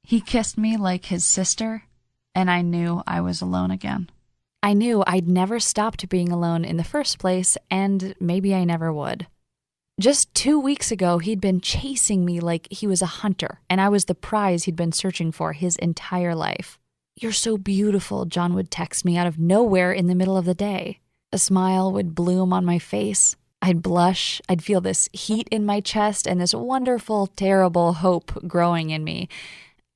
He kissed me like his sister, and I knew I was alone again. I knew I'd never stopped being alone in the first place, and maybe I never would. Just 2 weeks ago, he'd been chasing me like he was a hunter, and I was the prize he'd been searching for his entire life. "You're so beautiful," John would text me out of nowhere in the middle of the day. A smile would bloom on my face. I'd blush. I'd feel this heat in my chest and this wonderful, terrible hope growing in me.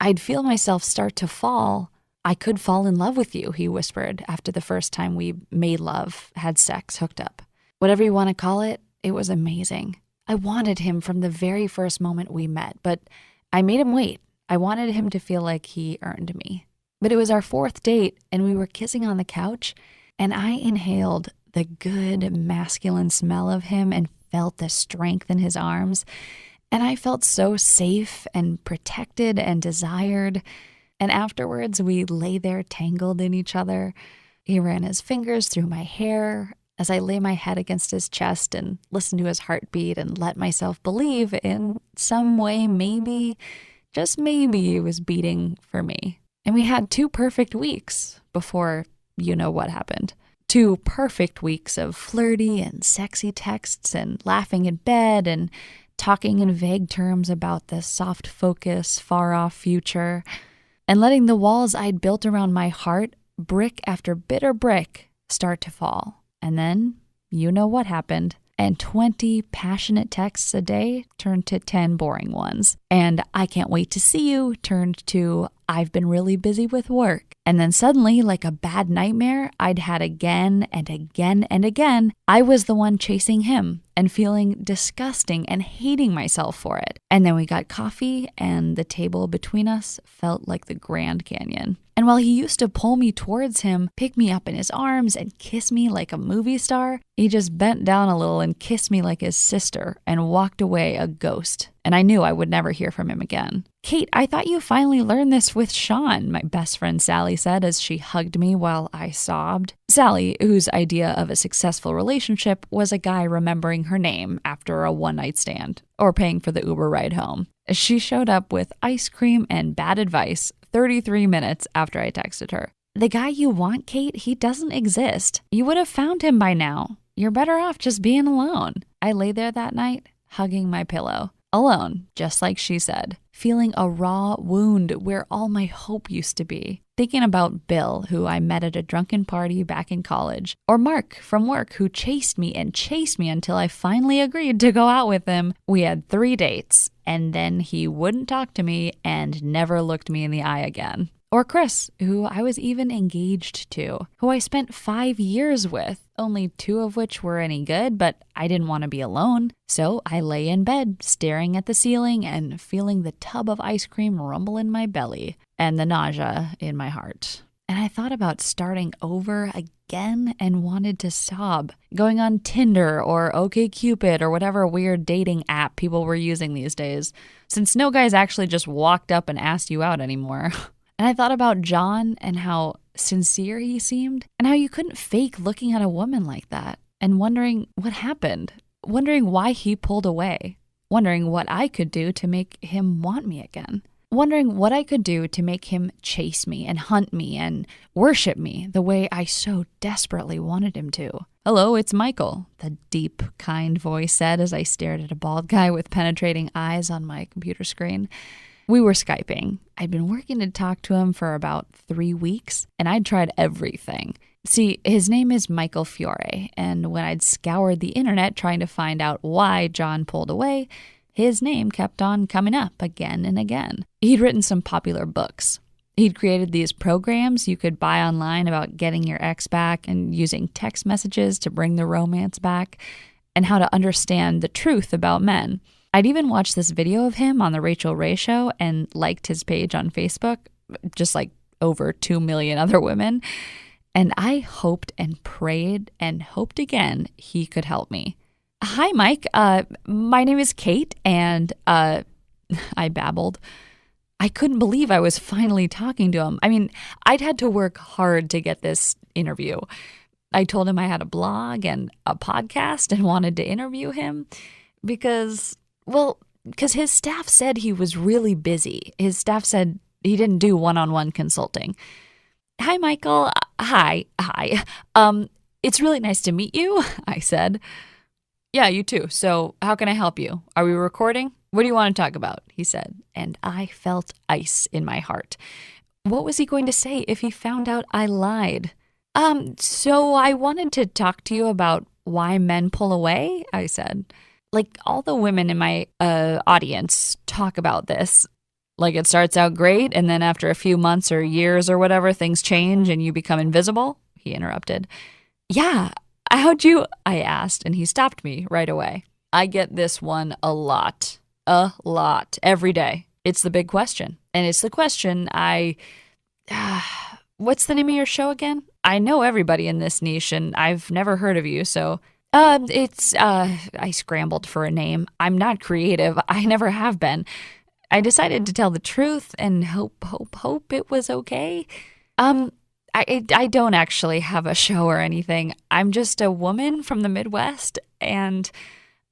I'd feel myself start to fall. "I could fall in love with you," he whispered after the first time we made love, had sex, hooked up. Whatever you want to call it, it was amazing. I wanted him from the very first moment we met, but I made him wait. I wanted him to feel like he earned me. But it was our 4th date, and we were kissing on the couch, and I inhaled the good masculine smell of him and felt the strength in his arms. And I felt so safe and protected and desired. And afterwards, we lay there tangled in each other. He ran his fingers through my hair as I lay my head against his chest and listened to his heartbeat and let myself believe in some way maybe, just maybe, he was beating for me. And we had 2 perfect weeks before you know what happened. 2 perfect weeks of flirty and sexy texts and laughing in bed and talking in vague terms about the soft focus, far-off future, and letting the walls I'd built around my heart, brick after bitter brick, start to fall. And then, you know what happened. And 20 passionate texts a day turned to 10 boring ones. And "I can't wait to see you" turned to "I've been really busy with work." And then suddenly, like a bad nightmare I'd had again and again and again, I was the one chasing him and feeling disgusting and hating myself for it. And then we got coffee, and the table between us felt like the Grand Canyon. And while he used to pull me towards him, pick me up in his arms, and kiss me like a movie star, he just bent down a little and kissed me like his sister and walked away a ghost. And I knew I would never hear from him again. "Kate, I thought you finally learned this with Sean," my best friend Sally said as she hugged me while I sobbed. Sally, whose idea of a successful relationship was a guy remembering her name after a one-night stand or paying for the Uber ride home. She showed up with ice cream and bad advice 33 minutes after I texted her. "The guy you want, Kate, he doesn't exist. You would have found him by now. You're better off just being alone." I lay there that night, hugging my pillow. Alone, just like she said, feeling a raw wound where all my hope used to be. Thinking about Bill, who I met at a drunken party back in college, or Mark from work, who chased me until I finally agreed to go out with him. We had 3 dates, and then he wouldn't talk to me and never looked me in the eye again. Or Chris, who I was even engaged to, who I spent 5 years with, only 2 of which were any good, but I didn't want to be alone. So I lay in bed, staring at the ceiling and feeling the tub of ice cream rumble in my belly and the nausea in my heart. And I thought about starting over again and wanted to sob, going on Tinder or OkCupid or whatever weird dating app people were using these days, since no guys actually just walked up and asked you out anymore. And I thought about John and how sincere he seemed and how you couldn't fake looking at a woman like that, and wondering what happened, wondering why he pulled away, wondering what I could do to make him want me again, wondering what I could do to make him chase me and hunt me and worship me the way I so desperately wanted him to. "Hello, it's Michael," the deep, kind voice said as I stared at a bald guy with penetrating eyes on my computer screen. We were Skyping. I'd been working to talk to him for about 3 weeks, and I'd tried everything. See, his name is Michael Fiore, and when I'd scoured the internet trying to find out why John pulled away, his name kept on coming up again and again. He'd written some popular books. He'd created these programs you could buy online about getting your ex back and using text messages to bring the romance back, and how to understand the truth about men. I'd even watched this video of him on the Rachel Ray Show and liked his page on Facebook, just like over 2 million other women. And I hoped and prayed and hoped again he could help me. "Hi, Mike. My name is Kate, and I babbled. I couldn't believe I was finally talking to him. I mean, I'd had to work hard to get this interview. I told him I had a blog and a podcast and wanted to interview him because his staff said he was really busy. His staff said He didn't do one-on-one consulting. Hi, Michael. Hi. It's really nice to meet you, I said. Yeah, you too. So how can I help you? Are we recording? What do you want to talk about? He said, and I felt ice in my heart. What was he going to say if he found out I lied? So I wanted to talk to you about why men pull away, I said. Like, all the women in my audience talk about this. Like, it starts out great, and then after a few months or years or whatever, things change and you become invisible, he interrupted. Yeah, how'd you? I asked, and he stopped me right away. I get this one a lot, every day. It's the big question. And it's the question what's the name of your show again? I know everybody in this niche, and I've never heard of you, so... I scrambled for a name. I'm not creative. I never have been. I decided to tell the truth and hope it was okay. I don't actually have a show or anything. I'm just a woman from the Midwest, and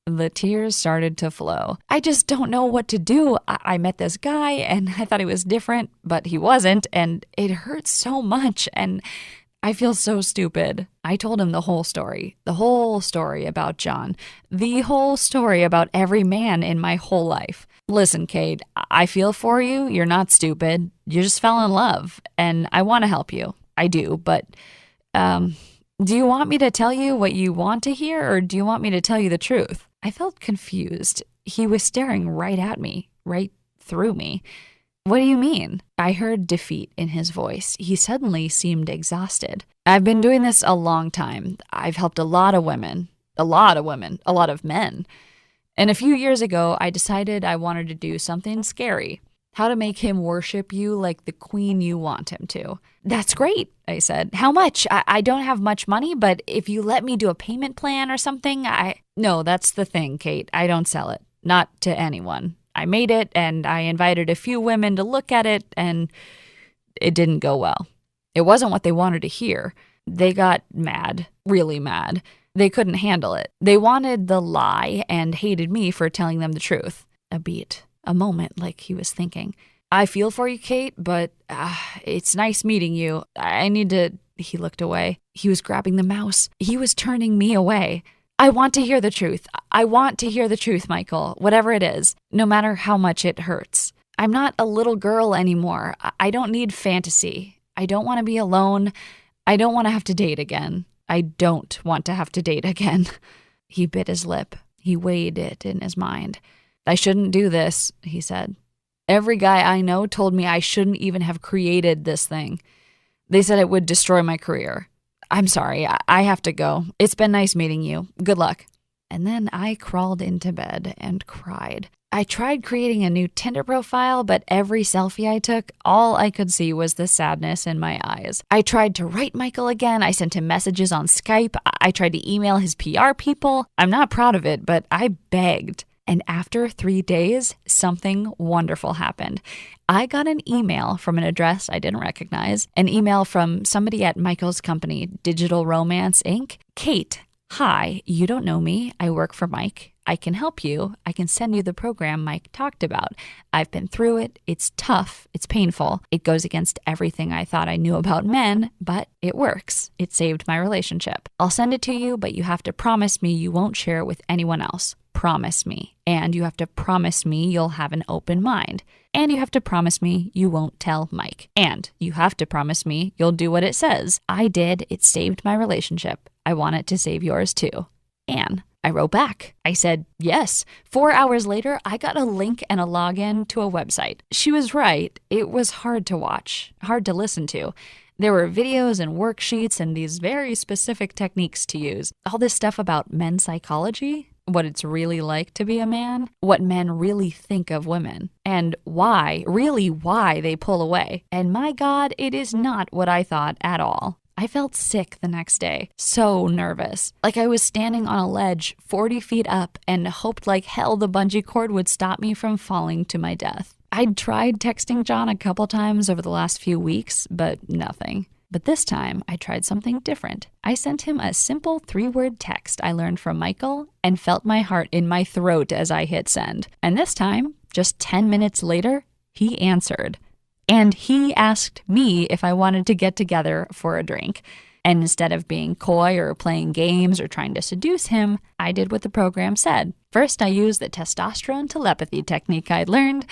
the tears started to flow. I just don't know what to do. I met this guy, and I thought he was different, but he wasn't, and it hurts so much, and I feel so stupid. I told him the whole story about John, the whole story about every man in my whole life. Listen, Kate, I feel for you. You're not stupid. You just fell in love, and I want to help you. I do, but do you want me to tell you what you want to hear, or do you want me to tell you the truth? I felt confused. He was staring right at me, right through me. What do you mean? I heard defeat in his voice. He suddenly seemed exhausted. I've been doing this a long time. I've helped a lot of women, a lot of men. And a few years ago, I decided I wanted to do something scary. How to make him worship you like the queen you want him to. That's great, I said. How much? I don't have much money, but if you let me do a payment plan or something, No, that's the thing, Kate. I don't sell it. Not to anyone. I made it, and I invited a few women to look at it, and it didn't go well. It wasn't what they wanted to hear. They got mad, really mad. They couldn't handle it. They wanted the lie and hated me for telling them the truth. A beat, a moment like he was thinking. I feel for you, Kate, but it's nice meeting you. I need to... He looked away. He was grabbing the mouse. He was turning me away. I want to hear the truth. I want to hear the truth, Michael, whatever it is, no matter how much it hurts. I'm not a little girl anymore. I don't need fantasy. I don't want to be alone. I don't want to have to date again. I don't want to have to date again. He bit his lip. He weighed it in his mind. I shouldn't do this, he said. Every guy I know told me I shouldn't even have created this thing. They said it would destroy my career. I'm sorry, I have to go. It's been nice meeting you. Good luck. And then I crawled into bed and cried. I tried creating a new Tinder profile, but every selfie I took, all I could see was the sadness in my eyes. I tried to write Michael again. I sent him messages on Skype. I tried to email his PR people. I'm not proud of it, but I begged. And after 3 days, something wonderful happened. I got an email from an address I didn't recognize, an email from somebody at Michael's company, Digital Romance, Inc. Kate, hi, you don't know me. I work for Mike. I can help you. I can send you the program Mike talked about. I've been through it. It's tough. It's painful. It goes against everything I thought I knew about men, but it works. It saved my relationship. I'll send it to you, but you have to promise me you won't share it with anyone else. Promise me. And you have to promise me you'll have an open mind. And you have to promise me you won't tell Mike. And you have to promise me you'll do what it says. I did. It saved my relationship. I want it to save yours too. Anne. I wrote back. I said, yes. 4 hours later, I got a link and a login to a website. She was right. It was hard to watch, hard to listen to. There were videos and worksheets and these very specific techniques to use. All this stuff about men's psychology, what it's really like to be a man, what men really think of women, and why they pull away. And my God, it is not what I thought at all. I felt sick the next day, so nervous, like I was standing on a ledge 40 feet up and hoped like hell the bungee cord would stop me from falling to my death. I'd tried texting John a couple times over the last few weeks, but nothing. But this time, I tried something different. I sent him a simple 3-word text I learned from Michael and felt my heart in my throat as I hit send. And this time, just 10 minutes later, he answered. And he asked me if I wanted to get together for a drink. And instead of being coy or playing games or trying to seduce him, I did what the program said. First, I used the testosterone telepathy technique I'd learned.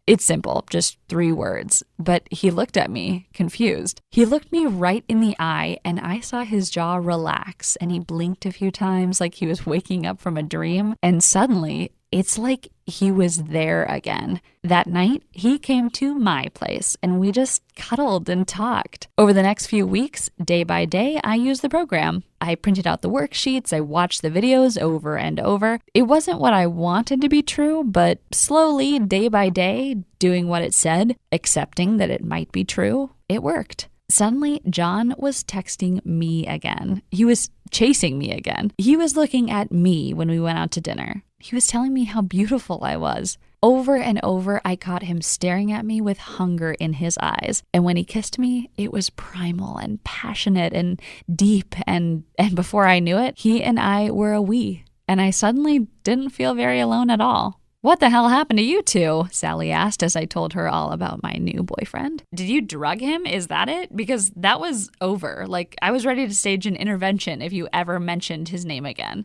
It's simple, just 3 words. But he looked at me, confused. He looked me right in the eye, and I saw his jaw relax, and he blinked a few times like he was waking up from a dream. And suddenly, it's like he was there again. That night, he came to my place, and we just cuddled and talked. Over the next few weeks, day by day, I used the program. I printed out the worksheets, I watched the videos over and over. It wasn't what I wanted to be true, but slowly, day by day, doing what it said, accepting that it might be true, it worked. Suddenly, John was texting me again. He was chasing me again. He was looking at me when we went out to dinner. He was telling me how beautiful I was. Over and over, I caught him staring at me with hunger in his eyes. And when he kissed me, it was primal and passionate and deep. And before I knew it, he and I were a we. And I suddenly didn't feel very alone at all. "What the hell happened to you two?" Sally asked as I told her all about my new boyfriend. "Did you drug him? Is that it? Because that was over. Like, I was ready to stage an intervention if you ever mentioned his name again."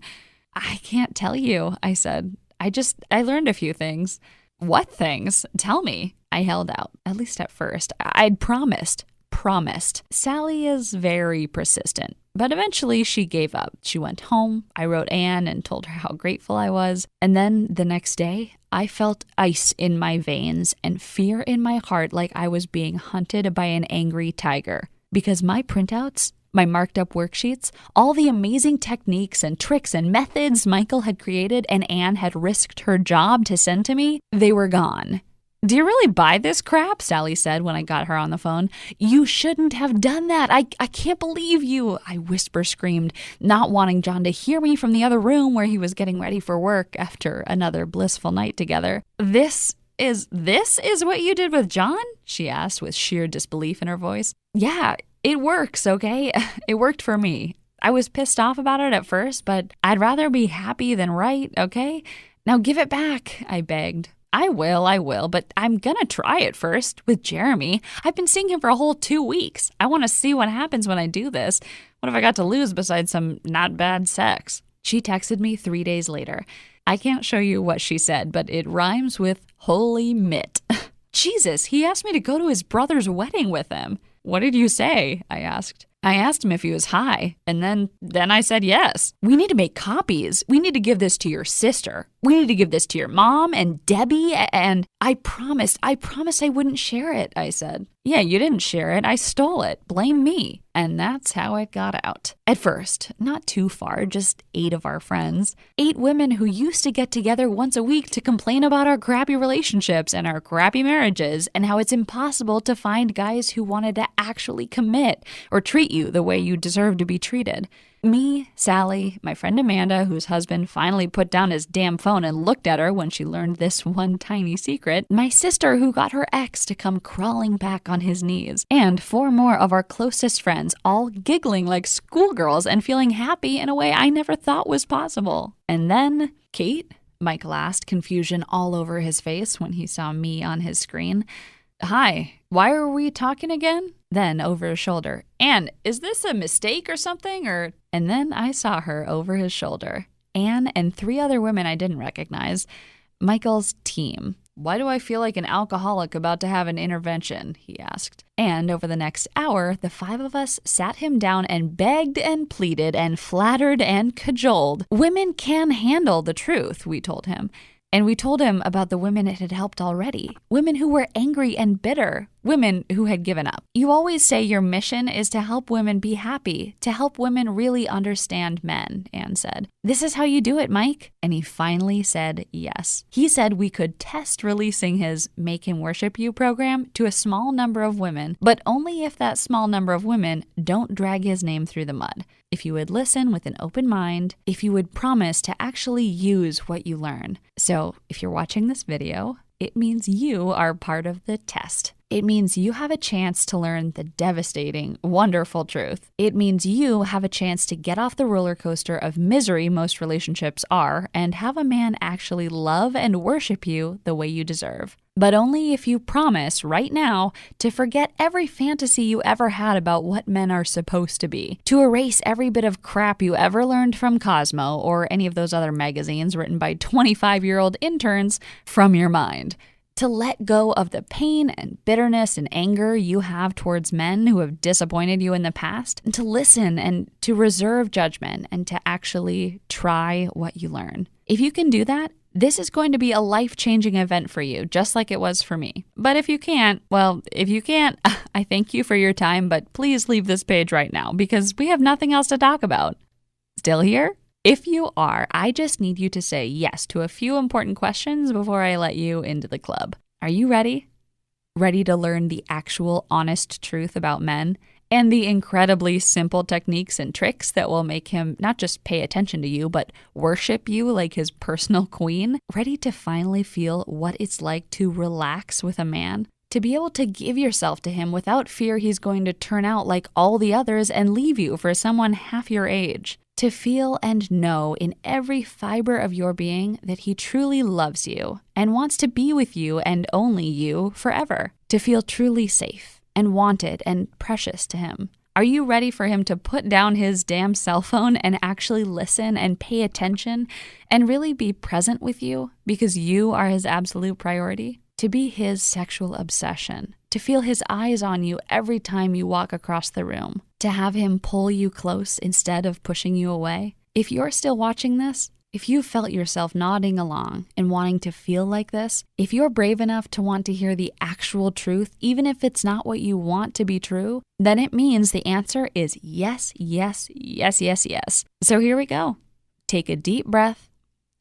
"I can't tell you," I said. I learned a few things." "What things? Tell me." I held out, at least at first. I'd promised. Sally is very persistent, but eventually she gave up. She went home. I wrote Anne and told her how grateful I was. And then the next day, I felt ice in my veins and fear in my heart like I was being hunted by an angry tiger. Because my printouts, my marked up worksheets, all the amazing techniques and tricks and methods Michael had created and Anne had risked her job to send to me, they were gone. "Do you really buy this crap?" Sally said when I got her on the phone. "You shouldn't have done that. I can't believe you," I whisper screamed, not wanting John to hear me from the other room where he was getting ready for work after another blissful night together. This is what you did with John?" she asked with sheer disbelief in her voice. "Yeah, it works, okay? It worked for me. I was pissed off about it at first, but I'd rather be happy than right, okay? Now give it back," I begged. I will, but I'm gonna try it first with Jeremy. I've been seeing him for a whole 2 weeks. I want to see what happens when I do this. What have I got to lose besides some not bad sex?" She texted me 3 days later. I can't show you what she said, but it rhymes with holy mitt. "Jesus, he asked me to go to his brother's wedding with him." "What did you say?" I asked. I asked him if he was high, and then I said yes. "We need to make copies. We need to give this to your sister. We need to give this to your mom and Debbie, and I promised I wouldn't share it," I said. "Yeah, you didn't share it. I stole it. Blame me." And that's how it got out. At first, not too far, just 8 of our friends. 8 women who used to get together once a week to complain about our crappy relationships and our crappy marriages and how it's impossible to find guys who wanted to actually commit or treat you the way you deserve to be treated. Me, Sally, my friend Amanda, whose husband finally put down his damn phone and looked at her when she learned this one tiny secret, my sister who got her ex to come crawling back on his knees, and 4 more of our closest friends, all giggling like schoolgirls and feeling happy in a way I never thought was possible. And then, "Kate?" Michael asked, confusion all over his face when he saw me on his screen. "Hi, why are we talking again?" Then over his shoulder, "Anne, is this a mistake or something, or?" And then I saw her over his shoulder. Anne and 3 other women I didn't recognize. Michael's team. "Why do I feel like an alcoholic about to have an intervention?" he asked. And over the next hour, the 5 of us sat him down and begged and pleaded and flattered and cajoled. Women can handle the truth, we told him. And we told him about the women it had helped already. Women who were angry and bitter. Women who had given up. "You always say your mission is to help women be happy, to help women really understand men," Anne said. "This is how you do it, Mike." And he finally said yes. He said we could test releasing his Make Him Worship You program to a small number of women, but only if that small number of women don't drag his name through the mud. If you would listen with an open mind, if you would promise to actually use what you learn. So if you're watching this video, it means you are part of the test. It means you have a chance to learn the devastating, wonderful truth. It means you have a chance to get off the roller coaster of misery most relationships are and have a man actually love and worship you the way you deserve. But only if you promise right now to forget every fantasy you ever had about what men are supposed to be, to erase every bit of crap you ever learned from Cosmo or any of those other magazines written by 25-year-old interns from your mind. To let go of the pain and bitterness and anger you have towards men who have disappointed you in the past, and to listen and to reserve judgment and to actually try what you learn. If you can do that, this is going to be a life-changing event for you, just like it was for me. But if you can't, I thank you for your time, but please leave this page right now because we have nothing else to talk about. Still here? If you are, I just need you to say yes to a few important questions before I let you into the club. Are you ready? Ready to learn the actual honest truth about men and the incredibly simple techniques and tricks that will make him not just pay attention to you, but worship you like his personal queen? Ready to finally feel what it's like to relax with a man? To be able to give yourself to him without fear he's going to turn out like all the others and leave you for someone half your age? To feel and know in every fiber of your being that he truly loves you and wants to be with you and only you forever. To feel truly safe and wanted and precious to him. Are you ready for him to put down his damn cell phone and actually listen and pay attention and really be present with you because you are his absolute priority? To be his sexual obsession. To feel his eyes on you every time you walk across the room. To have him pull you close instead of pushing you away. If you're still watching this, if you felt yourself nodding along and wanting to feel like this, if you're brave enough to want to hear the actual truth, even if it's not what you want to be true, then it means the answer is yes, yes, yes, yes, yes. So here we go. Take a deep breath.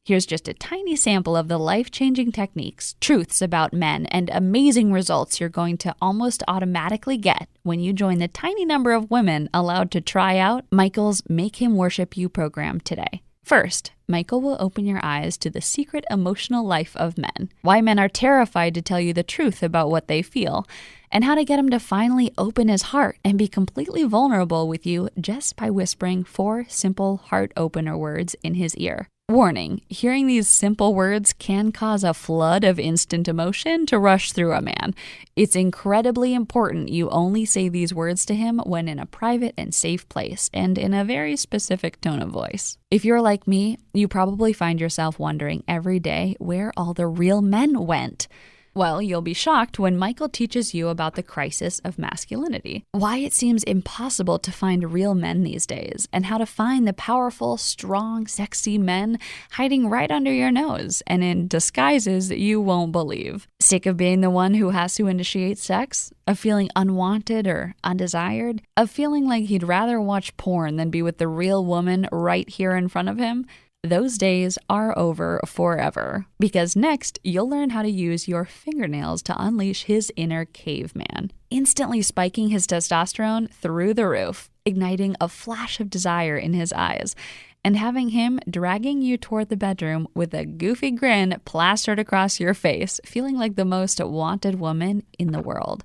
Here's just a tiny sample of the life-changing techniques, truths about men, and amazing results you're going to almost automatically get when you join the tiny number of women allowed to try out Michael's Make Him Worship You program today. First, Michael will open your eyes to the secret emotional life of men, why men are terrified to tell you the truth about what they feel, and how to get him to finally open his heart and be completely vulnerable with you just by whispering 4 simple heart opener words in his ear. Warning, hearing these simple words can cause a flood of instant emotion to rush through a man. It's incredibly important you only say these words to him when in a private and safe place and in a very specific tone of voice. If you're like me, you probably find yourself wondering every day where all the real men went. Well, you'll be shocked when Michael teaches you about the crisis of masculinity, why it seems impossible to find real men these days, and how to find the powerful, strong, sexy men hiding right under your nose and in disguises you won't believe. Sick of being the one who has to initiate sex? Of feeling unwanted or undesired? Of feeling like he'd rather watch porn than be with the real woman right here in front of him? Those days are over forever, because next you'll learn how to use your fingernails to unleash his inner caveman, instantly spiking his testosterone through the roof, igniting a flash of desire in his eyes, and having him dragging you toward the bedroom with a goofy grin plastered across your face, feeling like the most wanted woman in the world.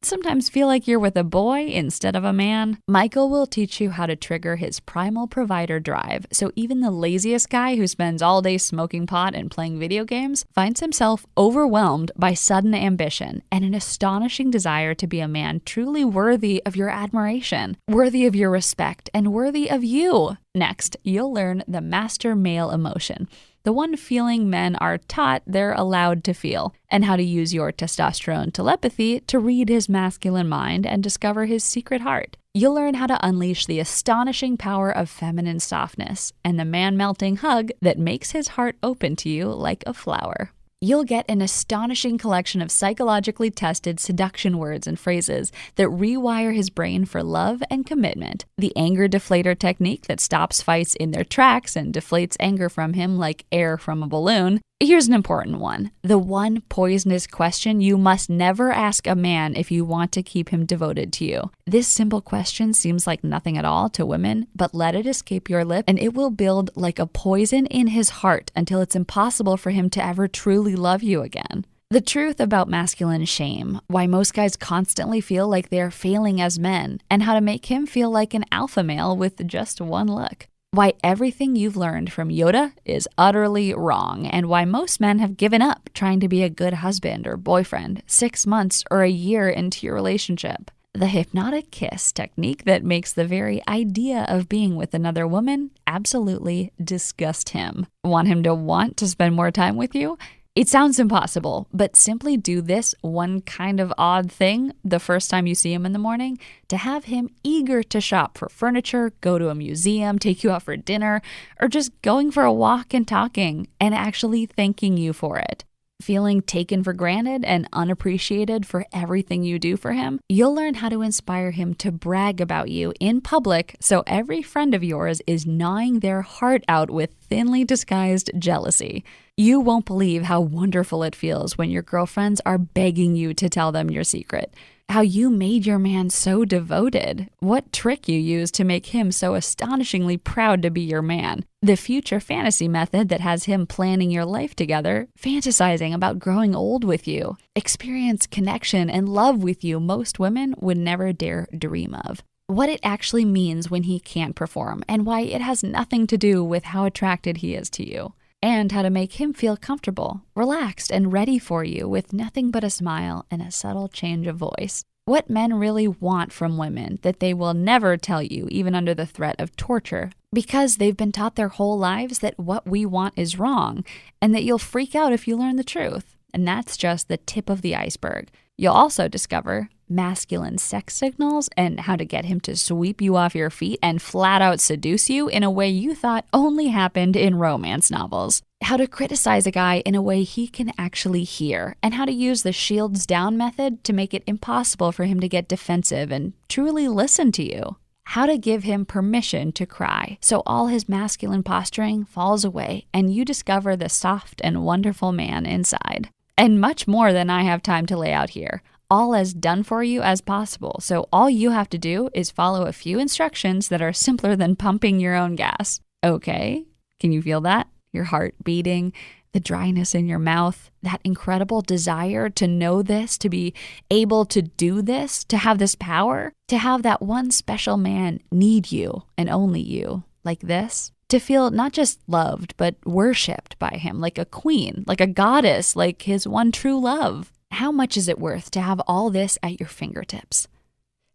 Sometimes feel like you're with a boy instead of a man? Michael will teach you how to trigger his primal provider drive, so even the laziest guy who spends all day smoking pot and playing video games finds himself overwhelmed by sudden ambition and an astonishing desire to be a man truly worthy of your admiration, worthy of your respect, and worthy of you. Next, you'll learn the master male emotion, the one feeling men are taught they're allowed to feel, and how to use your testosterone telepathy to read his masculine mind and discover his secret heart. You'll learn how to unleash the astonishing power of feminine softness and the man-melting hug that makes his heart open to you like a flower. You'll get an astonishing collection of psychologically tested seduction words and phrases that rewire his brain for love and commitment. The anger deflator technique that stops fights in their tracks and deflates anger from him like air from a balloon. Here's an important one. The one poisonous question you must never ask a man if you want to keep him devoted to you. This simple question seems like nothing at all to women, but let it escape your lip and it will build like a poison in his heart until it's impossible for him to ever truly love you again. The truth about masculine shame, why most guys constantly feel like they're failing as men, and how to make him feel like an alpha male with just one look. Why everything you've learned from Yoda is utterly wrong, and why most men have given up trying to be a good husband or boyfriend 6 months or a year into your relationship. The hypnotic kiss technique that makes the very idea of being with another woman absolutely disgust him. Want him to want to spend more time with you? It sounds impossible, but simply do this one kind of odd thing the first time you see him in the morning to have him eager to shop for furniture, go to a museum, take you out for dinner, or just going for a walk and talking and actually thanking you for it. Feeling taken for granted and unappreciated for everything you do for him, you'll learn how to inspire him to brag about you in public so every friend of yours is gnawing their heart out with thinly disguised jealousy. You won't believe how wonderful it feels when your girlfriends are begging you to tell them your secret. How you made your man so devoted. What trick you used to make him so astonishingly proud to be your man. The future fantasy method that has him planning your life together, fantasizing about growing old with you. Experience connection and love with you most women would never dare dream of. What it actually means when he can't perform, and why it has nothing to do with how attracted he is to you. And how to make him feel comfortable, relaxed, and ready for you with nothing but a smile and a subtle change of voice. What men really want from women that they will never tell you, even under the threat of torture, because they've been taught their whole lives that what we want is wrong, and that you'll freak out if you learn the truth. And that's just the tip of the iceberg. You'll also discover masculine sex signals and how to get him to sweep you off your feet and flat out seduce you in a way you thought only happened in romance novels. How to criticize a guy in a way he can actually hear, and how to use the shields down method to make it impossible for him to get defensive and truly listen to you. How to give him permission to cry so all his masculine posturing falls away and you discover the soft and wonderful man inside. And much more than I have time to lay out here. All as done for you as possible, so all you have to do is follow a few instructions that are simpler than pumping your own gas. Okay, can you feel that? Your heart beating, the dryness in your mouth, that incredible desire to know this, to be able to do this, to have this power, to have that one special man need you and only you, like this. To feel not just loved, but worshipped by him like a queen, like a goddess, like his one true love. How much is it worth to have all this at your fingertips?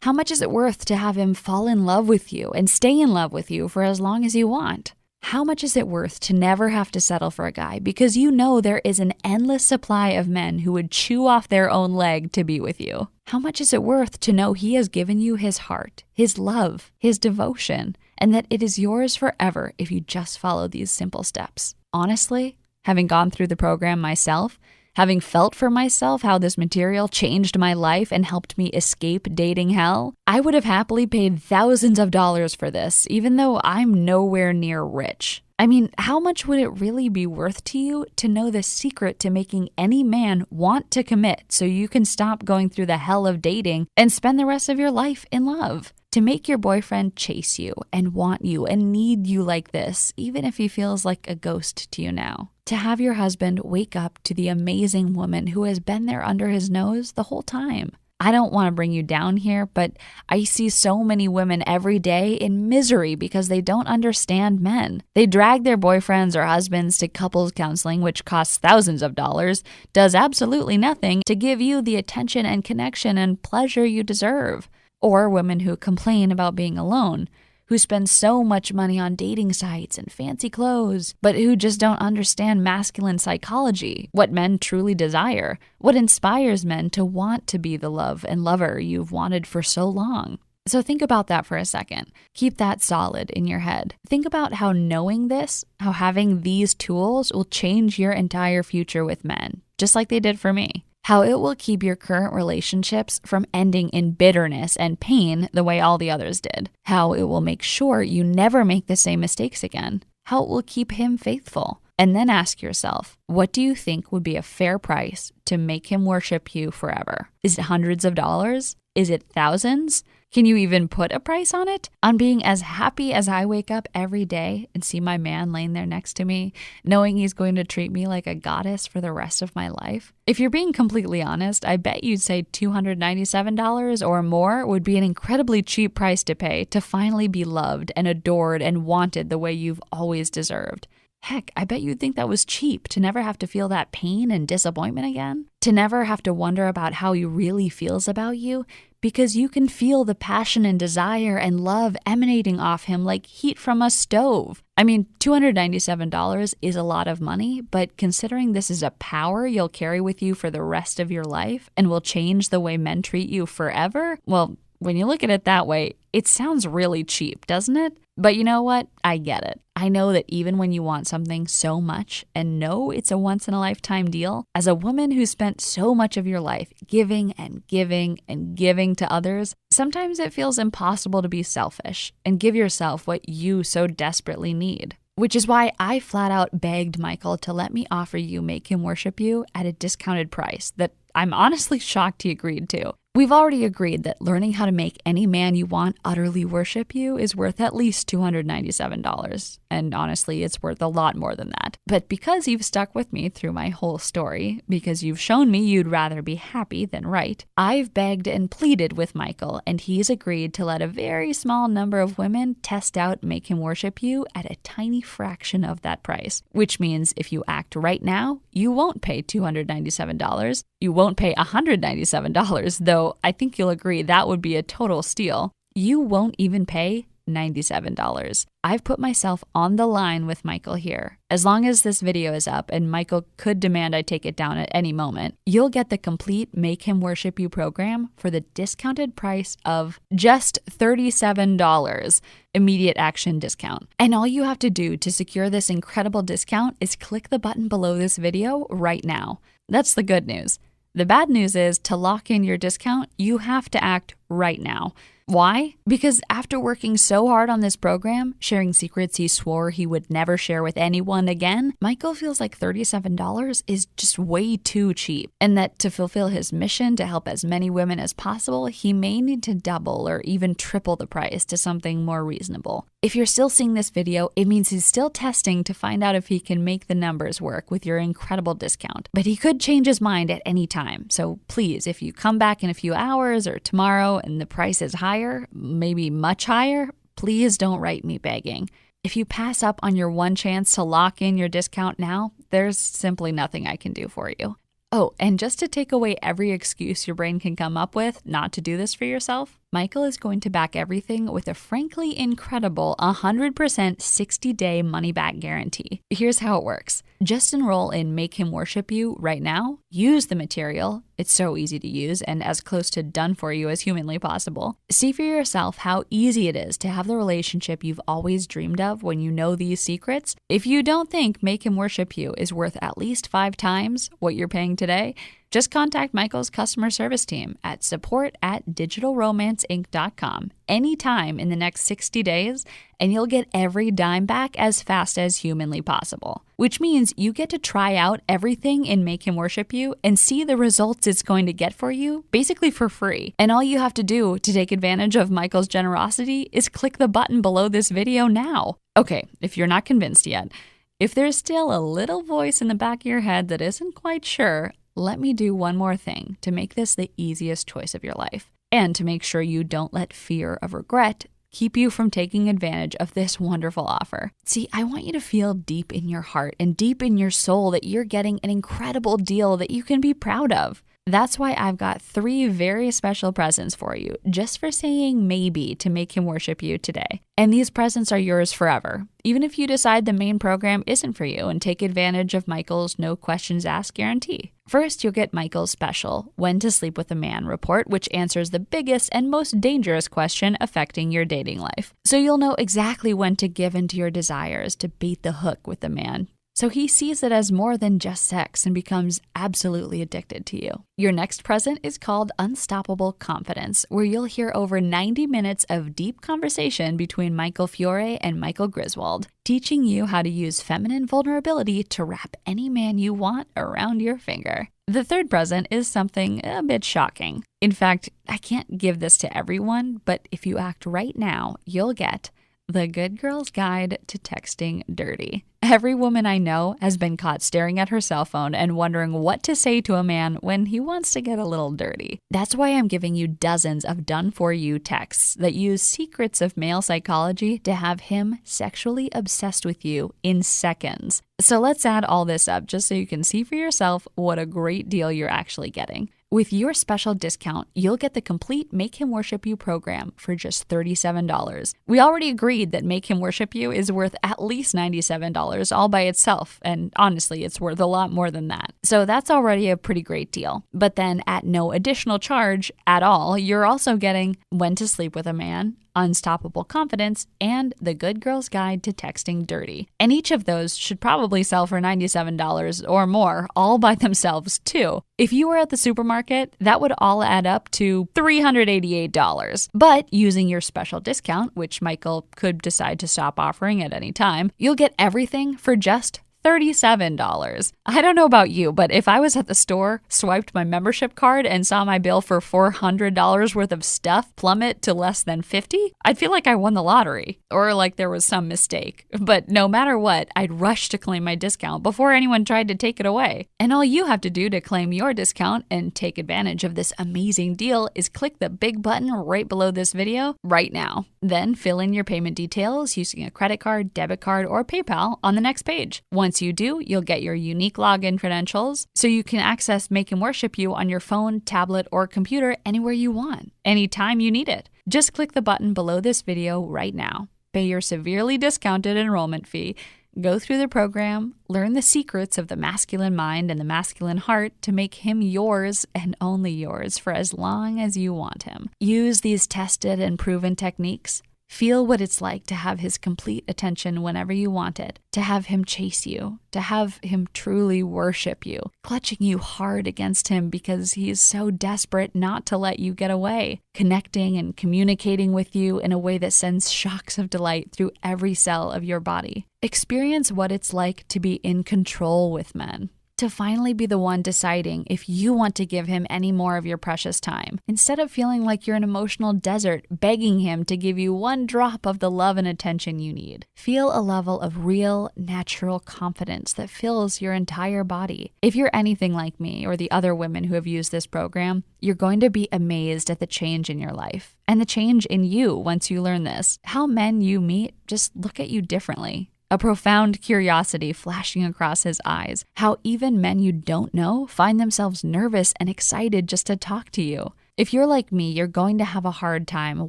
How much is it worth to have him fall in love with you and stay in love with you for as long as you want? How much is it worth to never have to settle for a guy because you know there is an endless supply of men who would chew off their own leg to be with you? How much is it worth to know he has given you his heart, his love, his devotion, and that it is yours forever if you just follow these simple steps? Honestly, having gone through the program myself, having felt for myself how this material changed my life and helped me escape dating hell, I would have happily paid thousands of dollars for this, even though I'm nowhere near rich. I mean, how much would it really be worth to you to know the secret to making any man want to commit so you can stop going through the hell of dating and spend the rest of your life in love? To make your boyfriend chase you and want you and need you like this, even if he feels like a ghost to you now. To have your husband wake up to the amazing woman who has been there under his nose the whole time. I don't want to bring you down here, but I see so many women every day in misery because they don't understand men. They drag their boyfriends or husbands to couples counseling, which costs thousands of dollars, does absolutely nothing to give you the attention and connection and pleasure you deserve. Or women who complain about being alone, who spend so much money on dating sites and fancy clothes, but who just don't understand masculine psychology, what men truly desire, what inspires men to want to be the love and lover you've wanted for so long. So think about that for a second. Keep that solid in your head. Think about how knowing this, how having these tools will change your entire future with men, just like they did for me. How it will keep your current relationships from ending in bitterness and pain the way all the others did. How it will make sure you never make the same mistakes again. How it will keep him faithful. And then ask yourself, what do you think would be a fair price to make him worship you forever? Is it hundreds of dollars? Is it thousands? Can you even put a price on it? On being as happy as I wake up every day and see my man laying there next to me, knowing he's going to treat me like a goddess for the rest of my life? If you're being completely honest, I bet you'd say $297 or more would be an incredibly cheap price to pay to finally be loved and adored and wanted the way you've always deserved. Heck, I bet you'd think that was cheap to never have to feel that pain and disappointment again, to never have to wonder about how he really feels about you, because you can feel the passion and desire and love emanating off him like heat from a stove. I mean, $297 is a lot of money, but considering this is a power you'll carry with you for the rest of your life and will change the way men treat you forever, well, when you look at it that way, it sounds really cheap, doesn't it? But you know what? I get it. I know that even when you want something so much and know it's a once-in-a-lifetime deal, as a woman who spent so much of your life giving and giving and giving to others, sometimes it feels impossible to be selfish and give yourself what you so desperately need. Which is why I flat out begged Michael to let me offer you Make Him Worship You at a discounted price that I'm honestly shocked he agreed to. We've already agreed that learning how to make any man you want utterly worship you is worth at least $297. And honestly, it's worth a lot more than that. But because you've stuck with me through my whole story, because you've shown me you'd rather be happy than right, I've begged and pleaded with Michael, and he's agreed to let a very small number of women test out Make Him Worship You at a tiny fraction of that price. Which means if you act right now, you won't pay $297. You won't pay $197, though I think you'll agree that would be a total steal. You won't even pay $97. I've put myself on the line with Michael here. As long as this video is up, and Michael could demand I take it down at any moment, you'll get the complete Make Him Worship You program for the discounted price of just $37. Immediate action discount. And all you have to do to secure this incredible discount is click the button below this video right now. That's the good news. The bad news is, to lock in your discount, you have to act right now. Why? Because after working so hard on this program, sharing secrets he swore he would never share with anyone again, Michael feels like $37 is just way too cheap, and that to fulfill his mission to help as many women as possible, he may need to double or even triple the price to something more reasonable. If you're still seeing this video, it means he's still testing to find out if he can make the numbers work with your incredible discount. But he could change his mind at any time. So please, if you come back in a few hours or tomorrow and the price is higher, maybe much higher, please don't write me begging. If you pass up on your one chance to lock in your discount now, there's simply nothing I can do for you. Oh, and just to take away every excuse your brain can come up with not to do this for yourself, Michael is going to back everything with a frankly incredible 100% 60-day money-back guarantee. Here's how it works. Just enroll in Make Him Worship You right now, use the material, it's so easy to use and as close to done for you as humanly possible. See for yourself how easy it is to have the relationship you've always dreamed of when you know these secrets. If you don't think Make Him Worship You is worth at least 5 times what you're paying today, just contact Michael's customer service team at support@digitalromanceinc.com anytime in the next 60 days, and you'll get every dime back as fast as humanly possible. Which means you get to try out everything in Make Him Worship You and see the results it's going to get for you, basically for free. And all you have to do to take advantage of Michael's generosity is click the button below this video now. Okay, if you're not convinced yet, if there's still a little voice in the back of your head that isn't quite sure, let me do one more thing to make this the easiest choice of your life, and to make sure you don't let fear of regret keep you from taking advantage of this wonderful offer. See, I want you to feel deep in your heart and deep in your soul that you're getting an incredible deal that you can be proud of. That's why I've got 3 very special presents for you, just for saying maybe to Make Him Worship You today. And these presents are yours forever, even if you decide the main program isn't for you and take advantage of Michael's no questions asked guarantee. First, you'll get Michael's special When to Sleep with a Man report, which answers the biggest and most dangerous question affecting your dating life. So you'll know exactly when to give in to your desires to bait the hook with a man. So he sees it as more than just sex and becomes absolutely addicted to you. Your next present is called Unstoppable Confidence, where you'll hear over 90 minutes of deep conversation between Michael Fiore and Michael Griswold, teaching you how to use feminine vulnerability to wrap any man you want around your finger. The third present is something a bit shocking. In fact, I can't give this to everyone, but if you act right now, you'll get The Good Girl's Guide to Texting Dirty. Every woman I know has been caught staring at her cell phone and wondering what to say to a man when he wants to get a little dirty. That's why I'm giving you dozens of done-for-you texts that use secrets of male psychology to have him sexually obsessed with you in seconds. So let's add all this up just so you can see for yourself what a great deal you're actually getting. With your special discount, you'll get the complete Make Him Worship You program for just $37. We already agreed that Make Him Worship You is worth at least $97 all by itself, and honestly, it's worth a lot more than that. So that's already a pretty great deal. But then at no additional charge at all, you're also getting When to Sleep with a Man, Unstoppable Confidence, and The Good Girl's Guide to Texting Dirty. And each of those should probably sell for $97 or more, all by themselves too. If you were at the supermarket, that would all add up to $388. But using your special discount, which Michael could decide to stop offering at any time, you'll get everything for just $37. I don't know about you, but if I was at the store, swiped my membership card, and saw my bill for $400 worth of stuff plummet to less than $50, I'd feel like I won the lottery or like there was some mistake. But no matter what, I'd rush to claim my discount before anyone tried to take it away. And all you have to do to claim your discount and take advantage of this amazing deal is click the big button right below this video right now. Then fill in your payment details using a credit card, debit card, or PayPal on the next page. Once you do, you'll get your unique login credentials so you can access Make Him Worship You on your phone, tablet, or computer anywhere you want, anytime you need it. Just click the button below this video right now. Pay your severely discounted enrollment fee, go through the program, learn the secrets of the masculine mind and the masculine heart to make him yours and only yours for as long as you want him. Use these tested and proven techniques. Feel what it's like to have his complete attention whenever you want it, to have him chase you, to have him truly worship you, clutching you hard against him because he is so desperate not to let you get away, connecting and communicating with you in a way that sends shocks of delight through every cell of your body. Experience what it's like to be in control with men. To finally be the one deciding if you want to give him any more of your precious time, instead of feeling like you're an emotional desert begging him to give you one drop of the love and attention you need. Feel a level of real, natural confidence that fills your entire body. If you're anything like me or the other women who have used this program, you're going to be amazed at the change in your life and the change in you once you learn this. How men you meet just look at you differently. A profound curiosity flashing across his eyes. How even men you don't know find themselves nervous and excited just to talk to you. If you're like me, you're going to have a hard time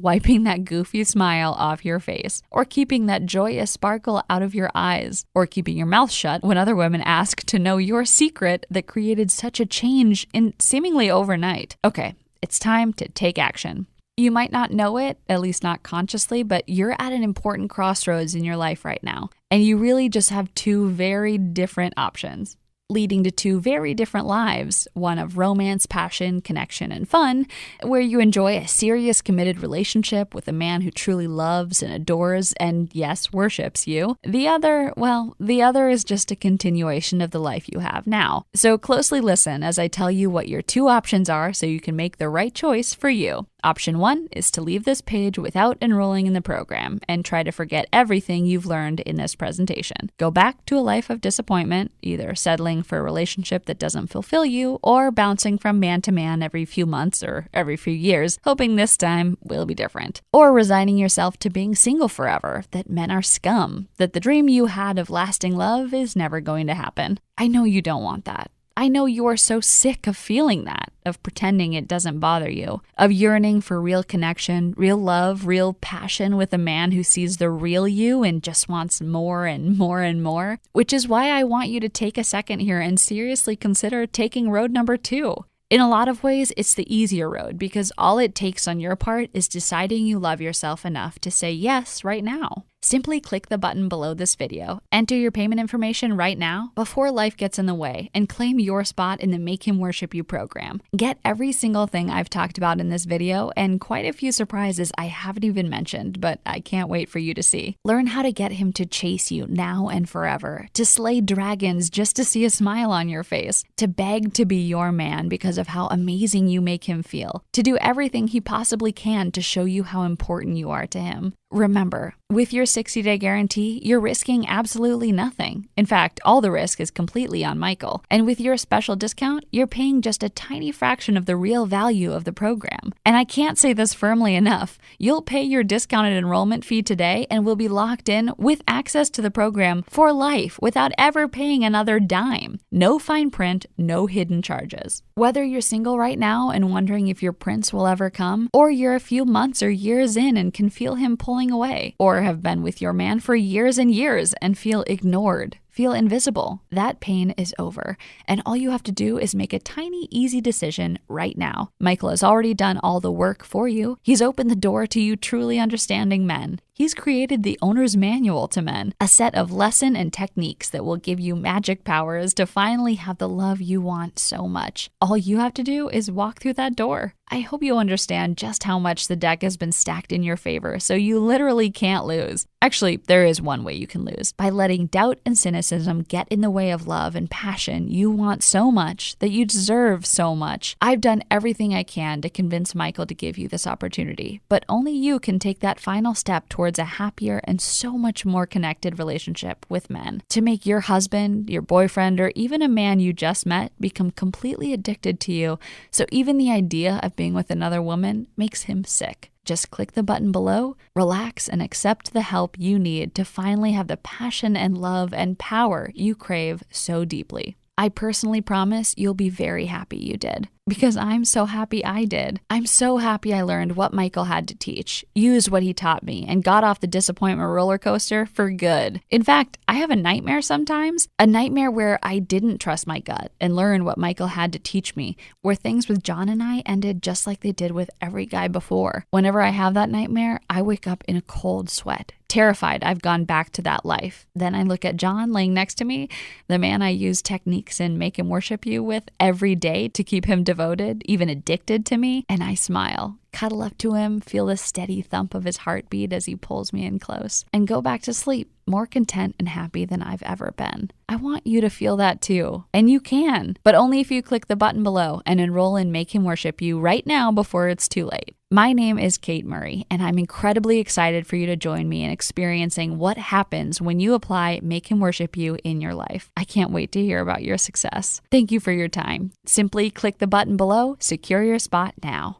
wiping that goofy smile off your face, or keeping that joyous sparkle out of your eyes, or keeping your mouth shut when other women ask to know your secret that created such a change in seemingly overnight. Okay, it's time to take action. You might not know it, at least not consciously, but you're at an important crossroads in your life right now. And you really just have two very different options, leading to two very different lives, one of romance, passion, connection, and fun, where you enjoy a serious, committed relationship with a man who truly loves and adores and, yes, worships you. The other is just a continuation of the life you have now. So closely listen as I tell you what your two options are so you can make the right choice for you. Option 1 is to leave this page without enrolling in the program and try to forget everything you've learned in this presentation. Go back to a life of disappointment, either settling for a relationship that doesn't fulfill you or bouncing from man to man every few months or every few years, hoping this time will be different. Or resigning yourself to being single forever, that men are scum, that the dream you had of lasting love is never going to happen. I know you don't want that. I know you are so sick of feeling that, of pretending it doesn't bother you, of yearning for real connection, real love, real passion with a man who sees the real you and just wants more and more and more, which is why I want you to take a second here and seriously consider taking road number 2. In a lot of ways, it's the easier road because all it takes on your part is deciding you love yourself enough to say yes right now. Simply click the button below this video, enter your payment information right now before life gets in the way, and claim your spot in the Make Him Worship You program. Get every single thing I've talked about in this video and quite a few surprises I haven't even mentioned, but I can't wait for you to see. Learn how to get him to chase you now and forever, to slay dragons just to see a smile on your face, to beg to be your man because of how amazing you make him feel, to do everything he possibly can to show you how important you are to him. Remember, with your 60-day guarantee, you're risking absolutely nothing. In fact, all the risk is completely on Michael. And with your special discount, you're paying just a tiny fraction of the real value of the program. And I can't say this firmly enough. You'll pay your discounted enrollment fee today and will be locked in with access to the program for life without ever paying another dime. No fine print, no hidden charges. Whether you're single right now and wondering if your prince will ever come, or you're a few months or years in and can feel him pulling away, or have been with your man for years and years and feel ignored, feel invisible, that pain is over. And all you have to do is make a tiny, easy decision right now. Michael has already done all the work for you. He's opened the door to you truly understanding men. He's created the owner's manual to men, a set of lesson and techniques that will give you magic powers to finally have the love you want so much. All you have to do is walk through that door. I hope you understand just how much the deck has been stacked in your favor, so you literally can't lose. Actually, there is one way you can lose, by letting doubt and cynicism get in the way of love and passion you want so much, that you deserve so much. I've done everything I can to convince Michael to give you this opportunity, but only you can take that final step towards a happier and so much more connected relationship with men. To make your husband, your boyfriend, or even a man you just met become completely addicted to you, so even the idea of being with another woman makes him sick. Just click the button below, relax, and accept the help you need to finally have the passion and love and power you crave so deeply. I personally promise you'll be very happy you did, because I'm so happy I did. I'm so happy I learned what Michael had to teach, used what he taught me, and got off the disappointment roller coaster for good. In fact, I have a nightmare sometimes, a nightmare where I didn't trust my gut and learn what Michael had to teach me, where things with John and I ended just like they did with every guy before. Whenever I have that nightmare, I wake up in a cold sweat, terrified I've gone back to that life. Then I look at John laying next to me, the man I use techniques in Make Him Worship You with every day to keep him devoted, even addicted to me, and I smile, cuddle up to him, feel the steady thump of his heartbeat as he pulls me in close, and go back to sleep, more content and happy than I've ever been. I want you to feel that too, and you can, but only if you click the button below and enroll in Make Him Worship You right now before it's too late. My name is Kate Murray, and I'm incredibly excited for you to join me in experiencing what happens when you apply Make Him Worship You in your life. I can't wait to hear about your success. Thank you for your time. Simply click the button below, secure your spot now.